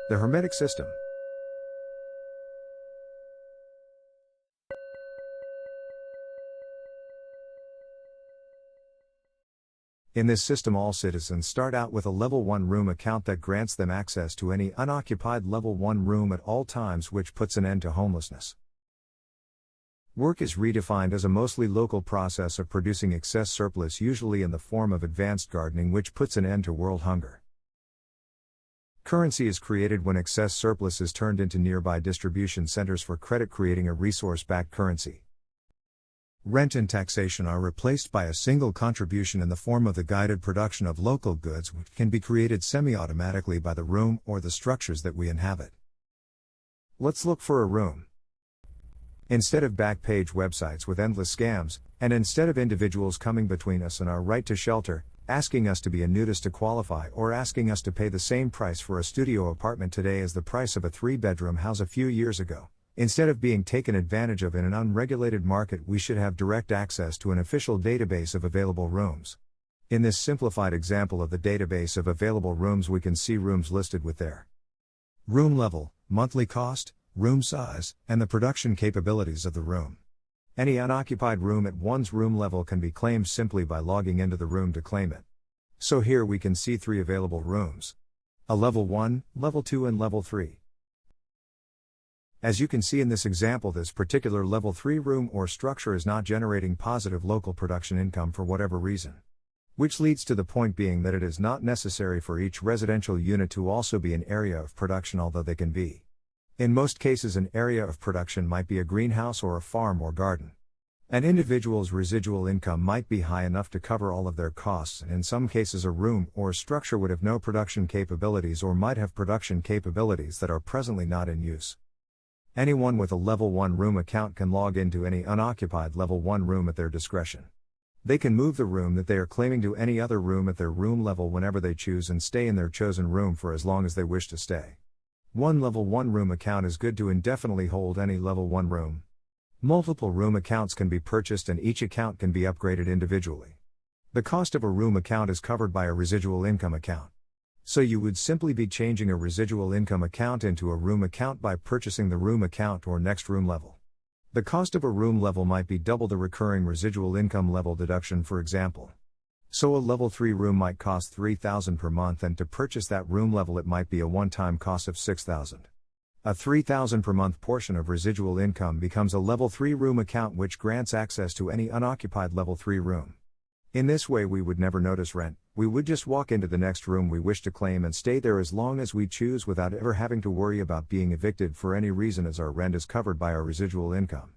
The Hermetic system. In this system, all citizens start out with a level 1 room account that grants them access to any unoccupied level 1 room at all times, which puts an end to homelessness. Work is redefined as a mostly local process of producing excess surplus, usually in the form of advanced gardening, which puts an end to world hunger. Currency is created when excess surplus is turned into nearby distribution centers for credit, creating a resource-backed currency. Rent and taxation are replaced by a single contribution in the form of the guided production of local goods, which can be created semi-automatically by the room or the structures that we inhabit. Let's look for a room. Instead of back-page websites with endless scams, and instead of individuals coming between us and our right to shelter, asking us to be a nudist to qualify, or asking us to pay the same price for a studio apartment today as the price of a 3-bedroom house a few years ago, instead of being taken advantage of in an unregulated market, we should have direct access to an official database of available rooms. In this simplified example of the database of available rooms, we can see rooms listed with their room level, monthly cost, room size, and the production capabilities of the room. Any unoccupied room at one's room level can be claimed simply by logging into the room to claim it. So here we can see 3 available rooms: a level 1, level 2, and level 3. As you can see in this example, this particular level 3 room or structure is not generating positive local production income for whatever reason. Which leads to the point being that it is not necessary for each residential unit to also be an area of production, although they can be. In most cases, an area of production might be a greenhouse or a farm or garden. An individual's residual income might be high enough to cover all of their costs, and in some cases a room or structure would have no production capabilities or might have production capabilities that are presently not in use. Anyone with a level 1 room account can log into any unoccupied level 1 room at their discretion. They can move the room that they are claiming to any other room at their room level whenever they choose and stay in their chosen room for as long as they wish to stay. One level 1 room account is good to indefinitely hold any level 1 room. Multiple room accounts can be purchased and each account can be upgraded individually. The cost of a room account is covered by a residual income account. So you would simply be changing a residual income account into a room account by purchasing the room account or next room level. The cost of a room level might be double the recurring residual income level deduction, for example. So a level 3 room might cost $3,000 per month, and to purchase that room level it might be a one-time cost of $6,000. A $3,000 per month portion of residual income becomes a level 3 room account, which grants access to any unoccupied level 3 room. In this way we would never notice rent, we would just walk into the next room we wish to claim and stay there as long as we choose without ever having to worry about being evicted for any reason, as our rent is covered by our residual income.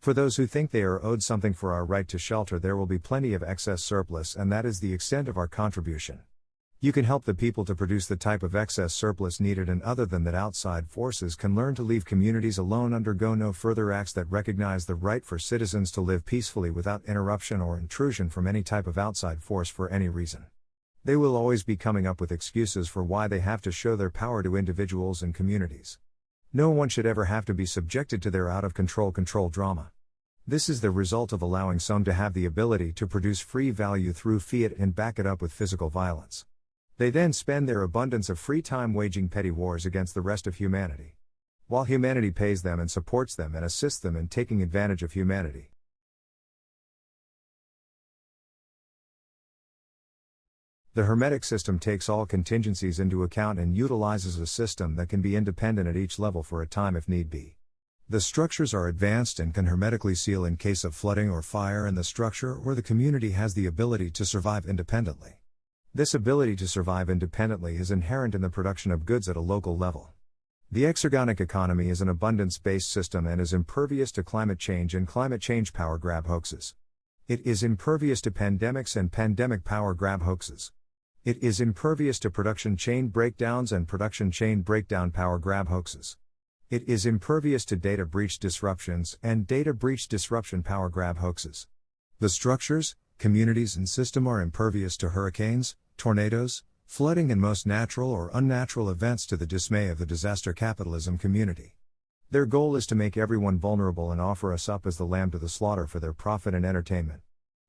For those who think they are owed something for our right to shelter, there will be plenty of excess surplus, and that is the extent of our contribution. You can help the people to produce the type of excess surplus needed, and other than that, outside forces can learn to leave communities alone, undergo no further acts that recognize the right for citizens to live peacefully without interruption or intrusion from any type of outside force for any reason. They will always be coming up with excuses for why they have to show their power to individuals and communities. No one should ever have to be subjected to their out-of-control control drama. This is the result of allowing some to have the ability to produce free value through fiat and back it up with physical violence. They then spend their abundance of free time waging petty wars against the rest of humanity, while humanity pays them and supports them and assists them in taking advantage of humanity. The Hermetic system takes all contingencies into account and utilizes a system that can be independent at each level for a time if need be. The structures are advanced and can hermetically seal in case of flooding or fire, and the structure or the community has the ability to survive independently. This ability to survive independently is inherent in the production of goods at a local level. The exergonic economy is an abundance-based system and is impervious to climate change and climate change power grab hoaxes. It is impervious to pandemics and pandemic power grab hoaxes. It is impervious to production chain breakdowns and production chain breakdown power grab hoaxes. It is impervious to data breach disruptions and data breach disruption power grab hoaxes. The structures, communities and system are impervious to hurricanes, tornadoes, flooding and most natural or unnatural events, to the dismay of the disaster capitalism community. Their goal is to make everyone vulnerable and offer us up as the lamb to the slaughter for their profit and entertainment.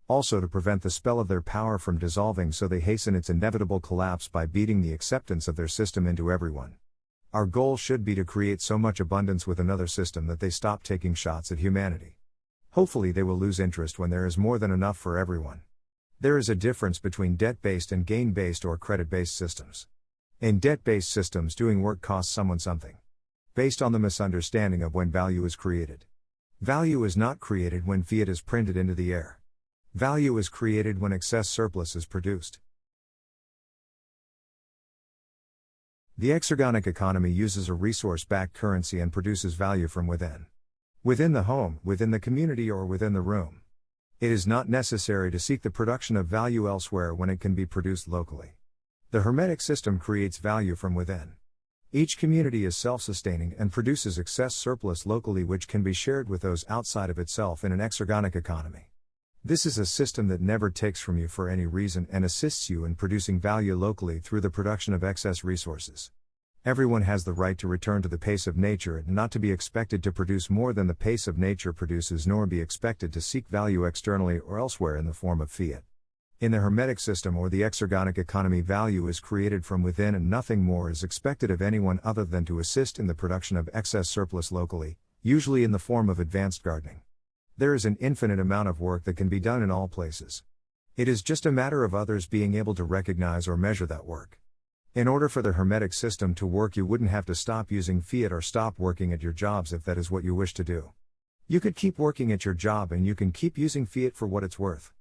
Also to prevent the spell of their power from dissolving, so they hasten its inevitable collapse by beating the acceptance of their system into everyone. Our goal should be to create so much abundance with another system that they stop taking shots at humanity. Hopefully they will lose interest when there is more than enough for everyone. There is a difference between debt-based and gain-based or credit-based systems. In debt-based systems, doing work costs someone something. Based on the misunderstanding of when value is created. Value is not created when fiat is printed into the air. Value is created when excess surplus is produced. The exergonic economy uses a resource-backed currency and produces value from within. Within the home, within the community, or within the room. It is not necessary to seek the production of value elsewhere when it can be produced locally. The Hermetic system creates value from within. Each community is self-sustaining and produces excess surplus locally, which can be shared with those outside of itself in an exergonic economy. This is a system that never takes from you for any reason and assists you in producing value locally through the production of excess resources. Everyone has the right to return to the pace of nature and not to be expected to produce more than the pace of nature produces, nor be expected to seek value externally or elsewhere in the form of fiat. In the Hermetic system or the exergonic economy, value is created from within and nothing more is expected of anyone other than to assist in the production of excess surplus locally, usually in the form of advanced gardening. There is an infinite amount of work that can be done in all places. It is just a matter of others being able to recognize or measure that work. In order for the Hermetic system to work, you wouldn't have to stop using fiat or stop working at your jobs if that is what you wish to do. You could keep working at your job and you can keep using fiat for what it's worth.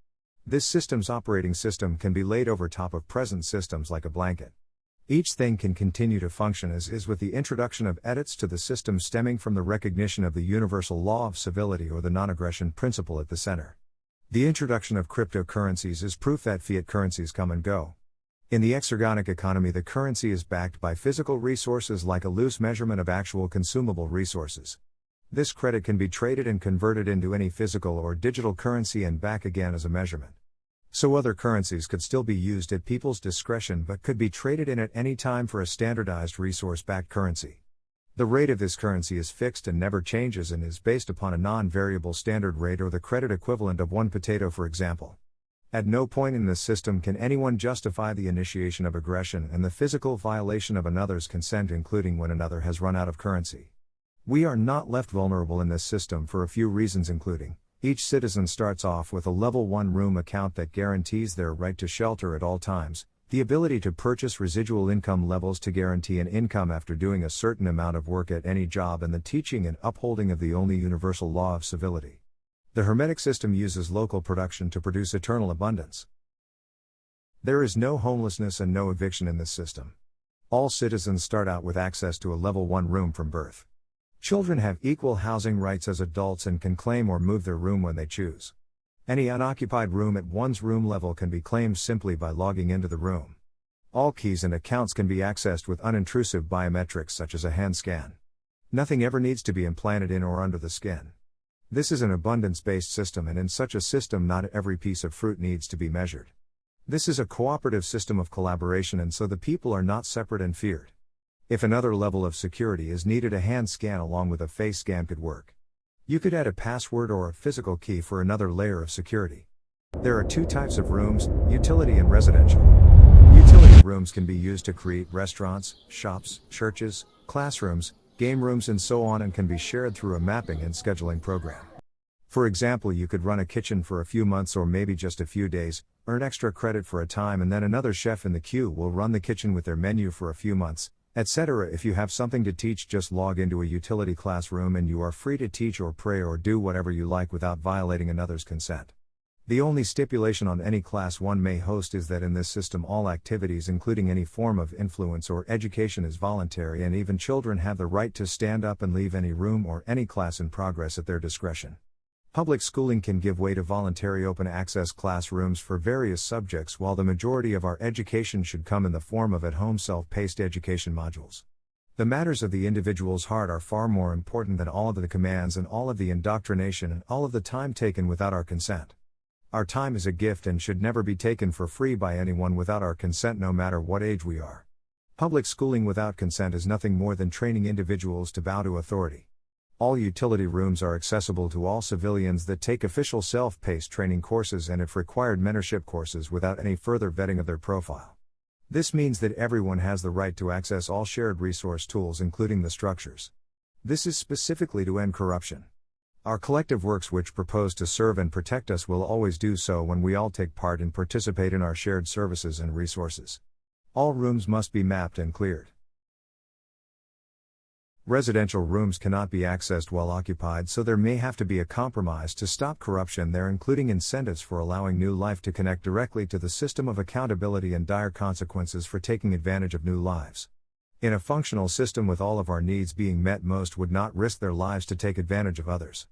This system's operating system can be laid over top of present systems like a blanket. Each thing can continue to function as is with the introduction of edits to the system stemming from the recognition of the universal law of civility or the non-aggression principle at the center. The introduction of cryptocurrencies is proof that fiat currencies come and go. In the exergonic economy, the currency is backed by physical resources like a loose measurement of actual consumable resources. This credit can be traded and converted into any physical or digital currency and back again as a measurement. So other currencies could still be used at people's discretion but could be traded in at any time for a standardized resource-backed currency. The rate of this currency is fixed and never changes and is based upon a non-variable standard rate or the credit equivalent of one potato, for example. At no point in this system can anyone justify the initiation of aggression and the physical violation of another's consent, including when another has run out of currency. We are not left vulnerable in this system for a few reasons, including each citizen starts off with a level 1 room account that guarantees their right to shelter at all times, the ability to purchase residual income levels to guarantee an income after doing a certain amount of work at any job, and the teaching and upholding of the only universal law of civility. The Hermetic system uses local production to produce eternal abundance. There is no homelessness and no eviction in this system. All citizens start out with access to a level 1 room from birth. Children have equal housing rights as adults and can claim or move their room when they choose. Any unoccupied room at one's room level can be claimed simply by logging into the room. All keys and accounts can be accessed with unintrusive biometrics such as a hand scan. Nothing ever needs to be implanted in or under the skin. This is an abundance-based system, and in such a system not every piece of fruit needs to be measured. This is a cooperative system of collaboration, and so the people are not separate and feared. If another level of security is needed, a hand scan along with a face scan could work. You could add a password or a physical key for another layer of security. There are two types of rooms, utility and residential. Utility rooms can be used to create restaurants, shops, churches, classrooms, game rooms and so on, and can be shared through a mapping and scheduling program. For example, you could run a kitchen for a few months or maybe just a few days, earn extra credit for a time, and then another chef in the queue will run the kitchen with their menu for a few months, etc. If you have something to teach, just log into a utility classroom and you are free to teach or pray or do whatever you like without violating another's consent. The only stipulation on any class one may host is that in this system all activities, including any form of influence or education, is voluntary, and even children have the right to stand up and leave any room or any class in progress at their discretion. Public schooling can give way to voluntary open access classrooms for various subjects, while the majority of our education should come in the form of at-home self-paced education modules. The matters of the individual's heart are far more important than all of the commands and all of the indoctrination and all of the time taken without our consent. Our time is a gift and should never be taken for free by anyone without our consent, no matter what age we are. Public schooling without consent is nothing more than training individuals to bow to authority. All utility rooms are accessible to all civilians that take official self-paced training courses and if required mentorship courses without any further vetting of their profile. This means that everyone has the right to access all shared resource tools including the structures. This is specifically to end corruption. Our collective works which propose to serve and protect us will always do so when we all take part and participate in our shared services and resources. All rooms must be mapped and cleared. Residential rooms cannot be accessed while occupied, so there may have to be a compromise to stop corruption there, including incentives for allowing new life to connect directly to the system of accountability and dire consequences for taking advantage of new lives. In a functional system with all of our needs being met, most would not risk their lives to take advantage of others.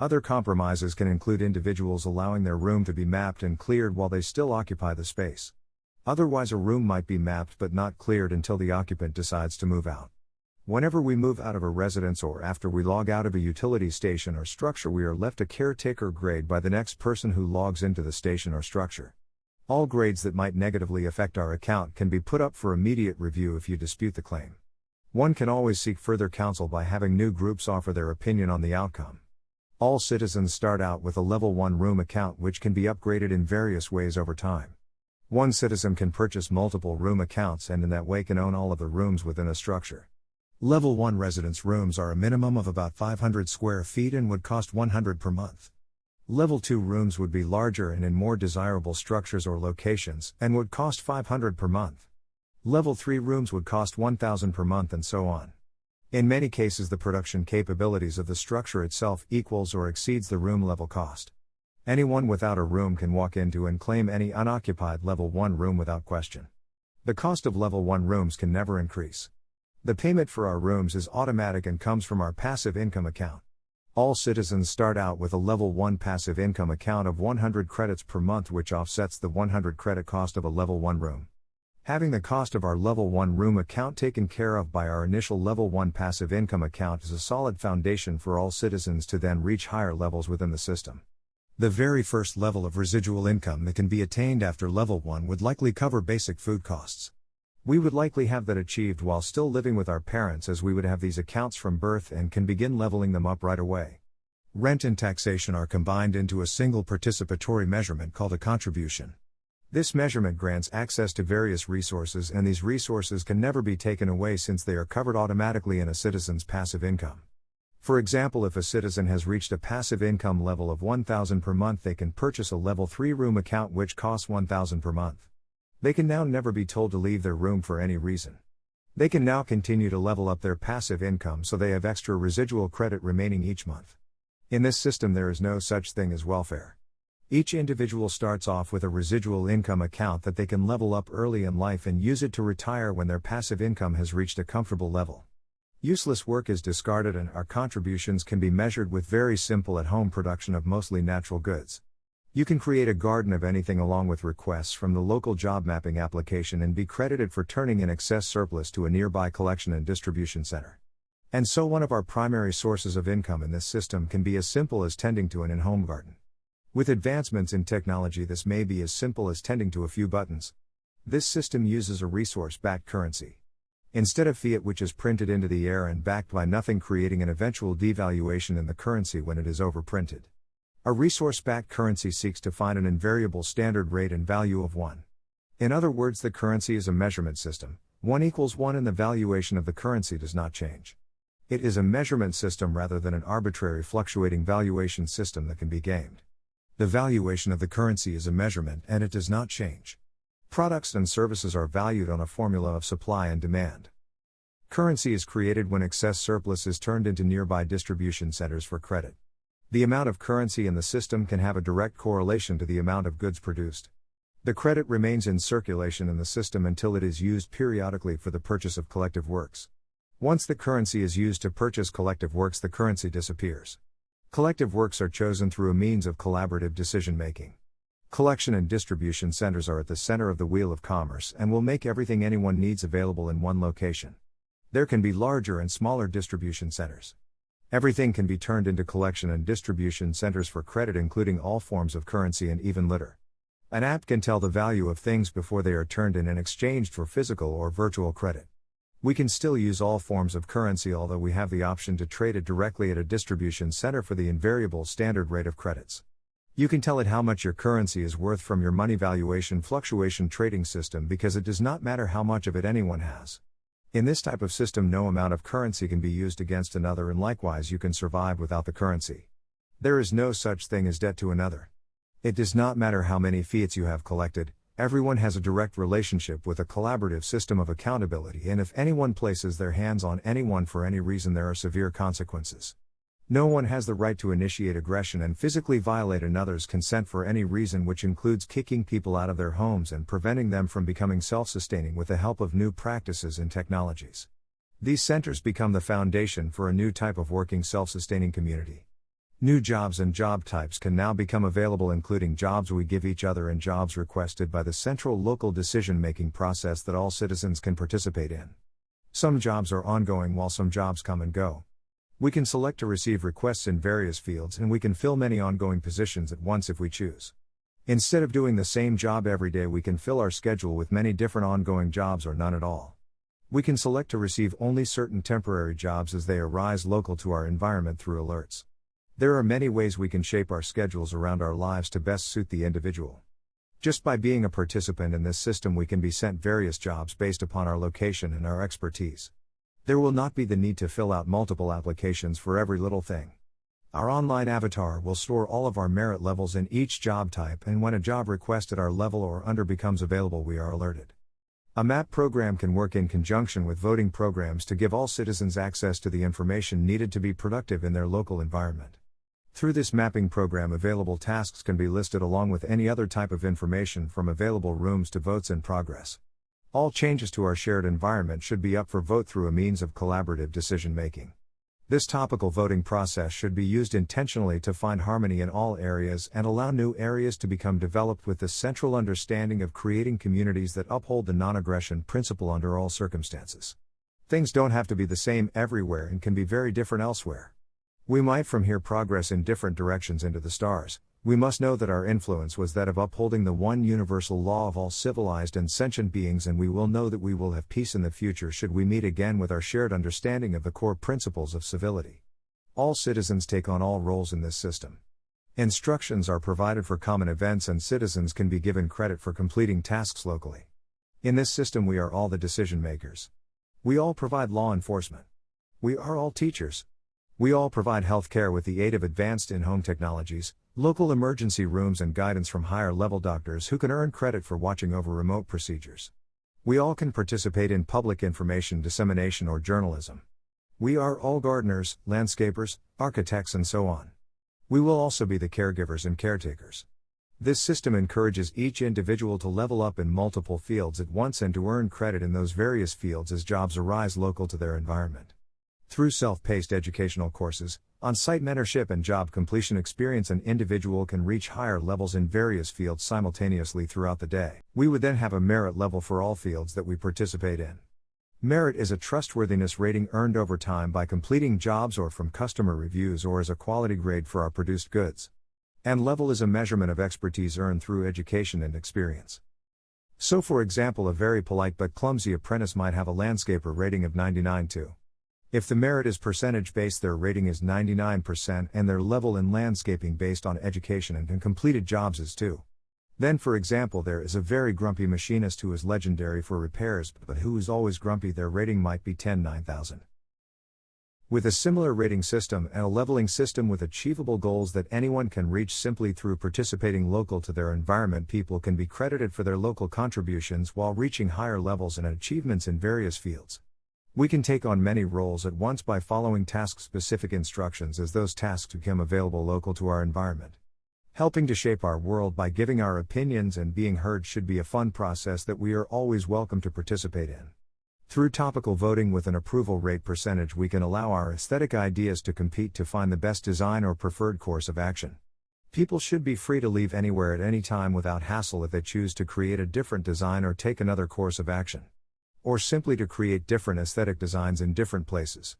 Other compromises can include individuals allowing their room to be mapped and cleared while they still occupy the space. Otherwise, a room might be mapped but not cleared until the occupant decides to move out. Whenever we move out of a residence or after we log out of a utility station or structure, we are left a caretaker grade by the next person who logs into the station or structure. All grades that might negatively affect our account can be put up for immediate review if you dispute the claim. One can always seek further counsel by having new groups offer their opinion on the outcome. All citizens start out with a Level 1 room account which can be upgraded in various ways over time. One citizen can purchase multiple room accounts and in that way can own all of the rooms within a structure. Level 1 residence rooms are a minimum of about 500 square feet and would cost $100 per month. Level 2 rooms would be larger and in more desirable structures or locations and would cost $500 per month. Level 3 rooms would cost $1,000 per month and so on. In many cases, the production capabilities of the structure itself equals or exceeds the room level cost. Anyone without a room can walk into and claim any unoccupied Level 1 room without question. The cost of Level 1 rooms can never increase. The payment for our rooms is automatic and comes from our passive income account. All citizens start out with a Level 1 passive income account of 100 credits per month, which offsets the 100 credit cost of a Level 1 room. Having the cost of our Level 1 room account taken care of by our initial Level 1 passive income account is a solid foundation for all citizens to then reach higher levels within the system. The very first level of residual income that can be attained after Level 1 would likely cover basic food costs. We would likely have that achieved while still living with our parents, as we would have these accounts from birth and can begin leveling them up right away. Rent and taxation are combined into a single participatory measurement called a contribution. This measurement grants access to various resources, and these resources can never be taken away since they are covered automatically in a citizen's passive income. For example, if a citizen has reached a passive income level of $1,000 per month, they can purchase a Level 3 room account which costs $1,000 per month. They can now never be told to leave their room for any reason. They can now continue to level up their passive income so they have extra residual credit remaining each month. In this system, there is no such thing as welfare. Each individual starts off with a residual income account that they can level up early in life and use it to retire when their passive income has reached a comfortable level. Useless work is discarded and our contributions can be measured with very simple at-home production of mostly natural goods. You can create a garden of anything along with requests from the local job mapping application and be credited for turning in excess surplus to a nearby collection and distribution center. And so one of our primary sources of income in this system can be as simple as tending to an in-home garden. With advancements in technology, this may be as simple as tending to a few buttons. This system uses a resource-backed currency. Instead of fiat, which is printed into the air and backed by nothing, creating an eventual devaluation in the currency when it is overprinted. A resource-backed currency seeks to find an invariable standard rate and value of 1. In other words, the currency is a measurement system. 1 equals 1 and the valuation of the currency does not change. It is a measurement system rather than an arbitrary fluctuating valuation system that can be gamed. The valuation of the currency is a measurement and it does not change. Products and services are valued on a formula of supply and demand. Currency is created when excess surplus is turned into nearby distribution centers for credit. The amount of currency in the system can have a direct correlation to the amount of goods produced. The credit remains in circulation in the system until it is used periodically for the purchase of collective works. Once the currency is used to purchase collective works, the currency disappears. Collective works are chosen through a means of collaborative decision-making. Collection and distribution centers are at the center of the wheel of commerce and will make everything anyone needs available in one location. There can be larger and smaller distribution centers. Everything can be turned into collection and distribution centers for credit, including all forms of currency and even litter. An app can tell the value of things before they are turned in and exchanged for physical or virtual credit. We can still use all forms of currency, although we have the option to trade it directly at a distribution center for the invariable standard rate of credits. You can tell it how much your currency is worth from your money valuation fluctuation trading system because it does not matter how much of it anyone has. In this type of system, no amount of currency can be used against another, and likewise you can survive without the currency. There is no such thing as debt to another. It does not matter how many fiats you have collected, everyone has a direct relationship with a collaborative system of accountability, and if anyone places their hands on anyone for any reason, there are severe consequences. No one has the right to initiate aggression and physically violate another's consent for any reason, which includes kicking people out of their homes and preventing them from becoming self-sustaining with the help of new practices and technologies. These centers become the foundation for a new type of working self-sustaining community. New jobs and job types can now become available, including jobs we give each other and jobs requested by the central local decision-making process that all citizens can participate in. Some jobs are ongoing while some jobs come and go. We can select to receive requests in various fields, and we can fill many ongoing positions at once if we choose. Instead of doing the same job every day, we can fill our schedule with many different ongoing jobs or none at all. We can select to receive only certain temporary jobs as they arise local to our environment through alerts. There are many ways we can shape our schedules around our lives to best suit the individual. Just by being a participant in this system, we can be sent various jobs based upon our location and our expertise. There will not be the need to fill out multiple applications for every little thing. Our online avatar will store all of our merit levels in each job type, and when a job request at our level or under becomes available, we are alerted. A map program can work in conjunction with voting programs to give all citizens access to the information needed to be productive in their local environment. Through this mapping program, available tasks can be listed along with any other type of information, from available rooms to votes in progress. All changes to our shared environment should be up for vote through a means of collaborative decision-making. This topical voting process should be used intentionally to find harmony in all areas and allow new areas to become developed with the central understanding of creating communities that uphold the non-aggression principle under all circumstances. Things don't have to be the same everywhere and can be very different elsewhere. We might from here progress in different directions into the stars. We must know that our influence was that of upholding the one universal law of all civilized and sentient beings, and we will know that we will have peace in the future should we meet again with our shared understanding of the core principles of civility. All citizens take on all roles in this system. Instructions are provided for common events, and citizens can be given credit for completing tasks locally. In this system, we are all the decision makers. We all provide law enforcement. We are all teachers. We all provide health care with the aid of advanced in-home technologies, local emergency rooms, and guidance from higher-level doctors who can earn credit for watching over remote procedures. We all can participate in public information dissemination or journalism. We are all gardeners, landscapers, architects, and so on. We will also be the caregivers and caretakers. This system encourages each individual to level up in multiple fields at once and to earn credit in those various fields as jobs arise local to their environment. Through self-paced educational courses, on-site mentorship, and job completion experience, an individual can reach higher levels in various fields simultaneously throughout the day. We would then have a merit level for all fields that we participate in. Merit is a trustworthiness rating earned over time by completing jobs or from customer reviews or as a quality grade for our produced goods. And level is a measurement of expertise earned through education and experience. So, for example, a very polite but clumsy apprentice might have a landscaper rating of 99 too. If the merit is percentage-based, their rating is 99% and their level in landscaping based on education and completed jobs is 2. Then, for example, there is a very grumpy machinist who is legendary for repairs but who is always grumpy. Their rating might be 10,000. With a similar rating system and a leveling system with achievable goals that anyone can reach simply through participating local to their environment, people can be credited for their local contributions while reaching higher levels and achievements in various fields. We can take on many roles at once by following task-specific instructions as those tasks become available local to our environment. Helping to shape our world by giving our opinions and being heard should be a fun process that we are always welcome to participate in. Through topical voting with an approval rate percentage, we can allow our aesthetic ideas to compete to find the best design or preferred course of action. People should be free to leave anywhere at any time without hassle if they choose to create a different design or take another course of action. Or simply to create different aesthetic designs in different places.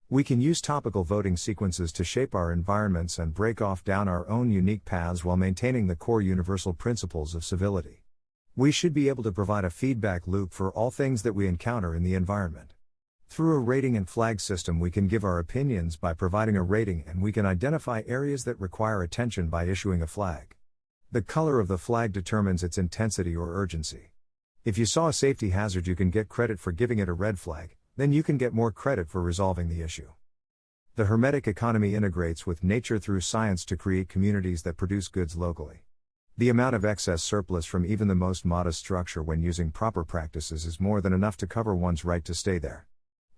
We can use topical voting sequences to shape our environments and break off down our own unique paths while maintaining the core universal principles of civility. We should be able to provide a feedback loop for all things that we encounter in the environment. Through a rating and flag system, we can give our opinions by providing a rating, and we can identify areas that require attention by issuing a flag. The color of the flag determines its intensity or urgency. If you saw a safety hazard, you can get credit for giving it a red flag, then you can get more credit for resolving the issue. The Hermetic economy integrates with nature through science to create communities that produce goods locally. The amount of excess surplus from even the most modest structure when using proper practices is more than enough to cover one's right to stay there.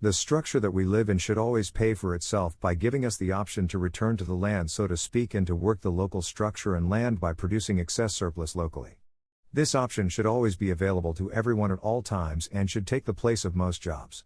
The structure that we live in should always pay for itself by giving us the option to return to the land, so to speak, and to work the local structure and land by producing excess surplus locally. This option should always be available to everyone at all times and should take the place of most jobs.